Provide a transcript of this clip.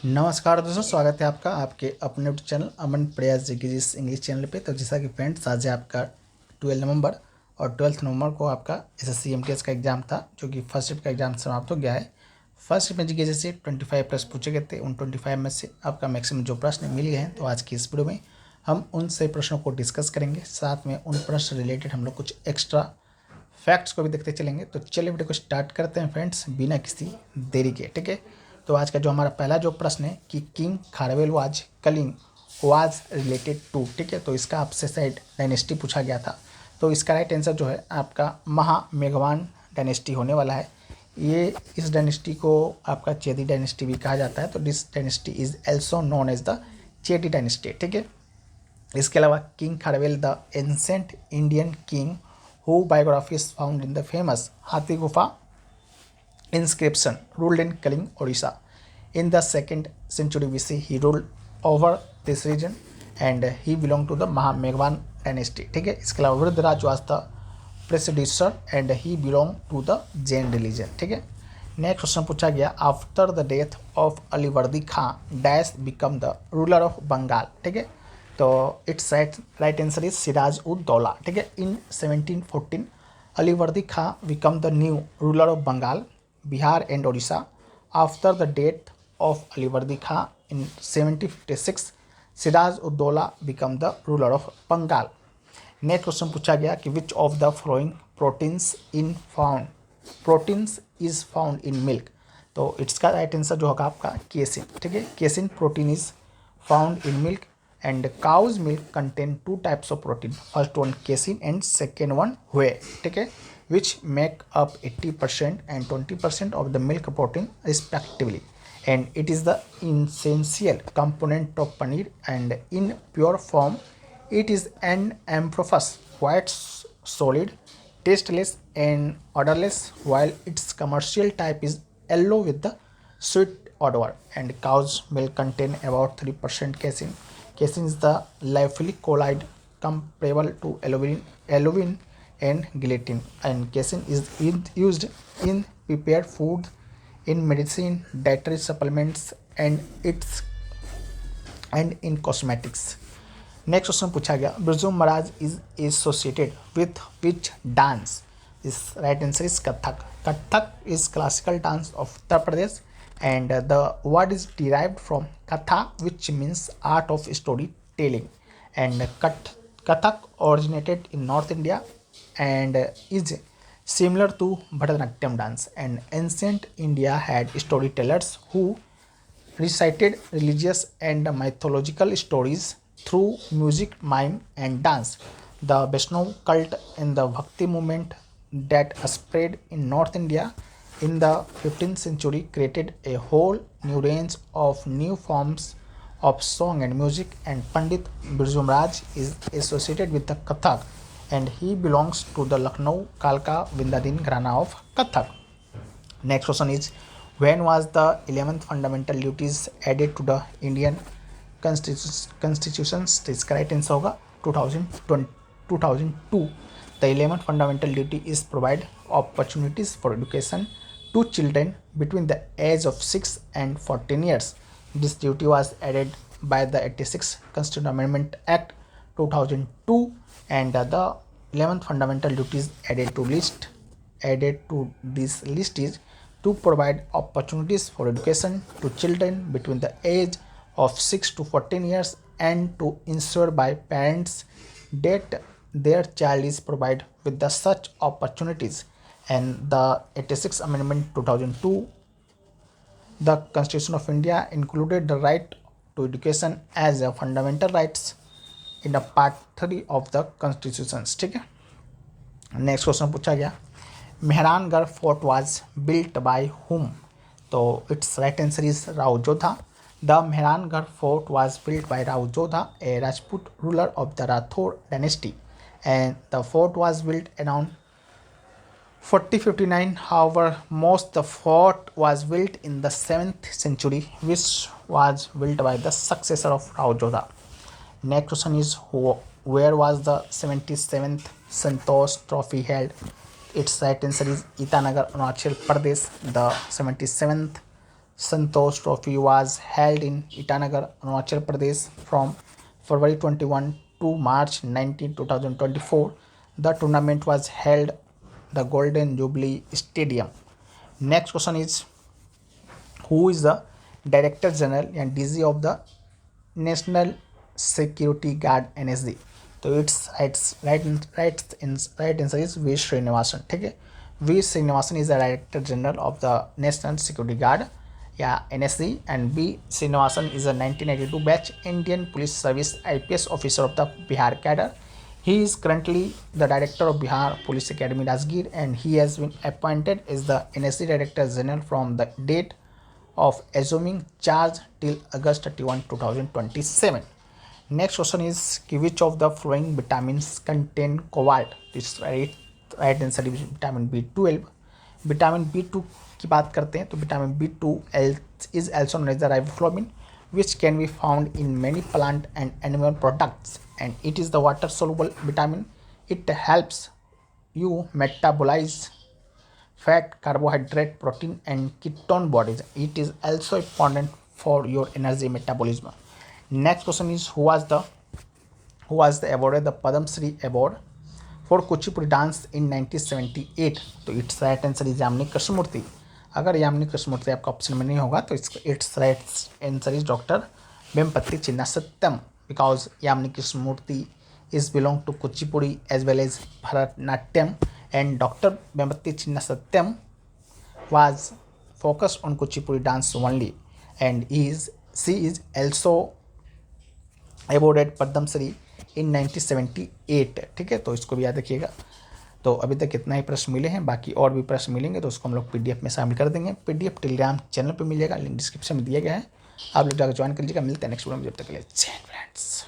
नमस्कार दोस्तों, स्वागत है आपका आपके अपने यूट्यूब चैनल अमन प्रयास जी की जिस इंग्लिश चैनल पे। तो जैसा कि फ्रेंड्स, आज है आपका 12 नवंबर और 12 नवंबर को आपका एसएससी एमटीएस का एग्ज़ाम था, जो कि फर्स्ट शिफ्ट का एग्ज़ाम समाप्त हो गया है। फर्स्ट शिफ्ट में जी के से 25 प्लस पूछे गए थे। उन 25 में से आपका मैक्सिमम जो प्रश्न मिल गए हैं, तो आज की इस वीडियो में हम उन सभी प्रश्नों को डिस्कस करेंगे। साथ में उन प्रश्न रिलेटेड हम लोग कुछ एक्स्ट्रा फैक्ट्स को भी देखते चलेंगे। तो चलिए वीडियो को स्टार्ट करते हैं फ्रेंड्स, बिना किसी देरी के। ठीक है, तो आज का जो हमारा पहला जो प्रश्न है कि king Kharavela was Kalinga was related to. ठीक है, तो इसका आपसे साइड डायनेस्टी पूछा गया था। तो इसका राइट आंसर जो है आपका महामेघवान डायनेस्टी होने वाला है। ये इस डायनेस्टी को आपका चेदी डायनेस्टी भी कहा जाता है। तो this dynasty is also known as the Chedi dynasty. ठीक है, इसके अलावा king Kharavela the ancient Indian king who biography is found in the famous Hathi Gupha inscription ruled in Kaling, Odisha. In the 2nd century BC, he ruled over this region and he belonged to the Mahamegwan dynasty. ठीक है, इसके अलावा वृद्धराज was the predecessor and he belonged to the Jain religion. ठीक है, next question पूछा गया after the death of Alivardi Khan dash become the ruler of Bengal. ठीक है, तो it's right answer is Siraj ud Daulah. ठीक है, in 1714 Alivardi Khan become the new ruler of Bengal, Bihar and Odisha. After the death of Alivardi Khan in 1756, Siraj ud Doula became the ruler of Bengal. Next question पूछा गया कि which of the flowing proteins is found in milk. तो इसका right answer जो होगा आपका casein. ठीक है, casein protein is found in milk and cow's milk contain 2 types of protein, first one casein and second one whey. ठीक है, which make up 80% and 20% of the milk protein respectively, and it is the essential component of paneer, and in pure form it is an amorphous white solid, tasteless and odorless, while its commercial type is yellow with the sweet odor, and cow's milk contain about 3% casein. Casein is the lipophilic colloid comparable to alluvin and gelatin, and casein is used in prepared food, in medicine, dietary supplements, and in cosmetics. Next question पूछा गया Birju Maharaj is associated with which dance. Is right answer is Kathak. Kathak is classical dance of Uttar Pradesh and the word is derived from katha which means art of story telling, and Kathak originated in North India and is similar to Bharatanatyam dance, and ancient India had storytellers who recited religious and mythological stories through music, mime and dance. The Vaishnav cult and the Bhakti movement that spread in North India in the 15th century created a whole new range of new forms of song and music, and Pandit Birju Maharaj is associated with the Kathak, and he belongs to the Lucknow Kalka Vindadin Gharana of Kathak. Next question is when was the 11th fundamental duties added to the Indian constitutions? This correct answer होगा 2002. The 11th fundamental duty is provide opportunities for education to children between the age of 6 and 14 years. This duty was added by the 86th Constitutional Amendment Act 2002, and the 11th fundamental duties added to this list is to provide opportunities for education to children between the age of 6 to 14 years, and to ensure by parents that their child is provided with the such opportunities. And the 86th Amendment 2002, the Constitution of India included the right to education as a fundamental rights in a part 3 of the constitutions. ठीक है, next question पूछा गया Mehrangarh fort was built by whom. तो it's right answer is Rao Jodha. The Mehrangarh fort was built by Rao Jodha, a Rajput ruler of the Rathore dynasty, and the fort was built around 4059. However, most the fort was built in the 7th century, which was built by the successor of Rao Jodha. Next question is where was the 77th Santosh Trophy held? Its right answer is Itanagar, Arunachal Pradesh. The 77th Santosh Trophy was held in Itanagar, Arunachal Pradesh from February 21 to March 19, 2024. The tournament was held the Golden Jubilee Stadium. Next question is, who is the Director General and DG of the National Security Guard NSG? तो it's right answer is V Srinivasan. ठीक है, V Srinivasan is the director general of the national security guard या NSG, and B Srinivasan is a 1982 batch Indian police service IPS officer of the Bihar cadre. He is currently the director of Bihar Police Academy Rajgir, and he has been appointed as the NSG Director General from the date of assuming charge till August 31, 2027. Next question is, which of the following vitamins contain cobalt? This right answer is vitamin B12. Vitamin B2 की बात करते हैं तो vitamin B2 is also known as the riboflavin, which can be found in many plant and animal products, and it is the water soluble vitamin. It helps you metabolize fat, carbohydrate, protein and ketone bodies. It is also important for your energy metabolism. Next question is, who was the awarded the Padma Shri award for Kuchipudi dance in 1978? तो it's right answer is Yamini Krishnamurthy. अगर यामिनी कृष्णमूर्ति आपका option में नहीं होगा तो it's right answer is doctor Vempati Chinna Satyam, because Yamini Krishnamurthy is belong to Kuchipudi as well as Bharatanatyam, and Dr. Vempati Chinna Satyam was focused on Kuchipudi dance only, and she is also awarded Padma Shri in 1978. ठीक है, तो इसको भी याद रखिएगा. तो अभी तक इतना ही प्रश्न मिले हैं, बाकी और भी प्रश्न मिलेंगे तो उसको हम लोग PDF में शामिल कर देंगे. PDF टेलीग्राम चैनल पे मिलेगा, लिंक डिस्क्रिप्शन में दिया गया है, आप लोग जाकर ज्वाइन कर लीजिएगा. मिलते हैं नेक्स्ट वीडियो में, जब तक के लिए जय हिंद फ्रेंड्स.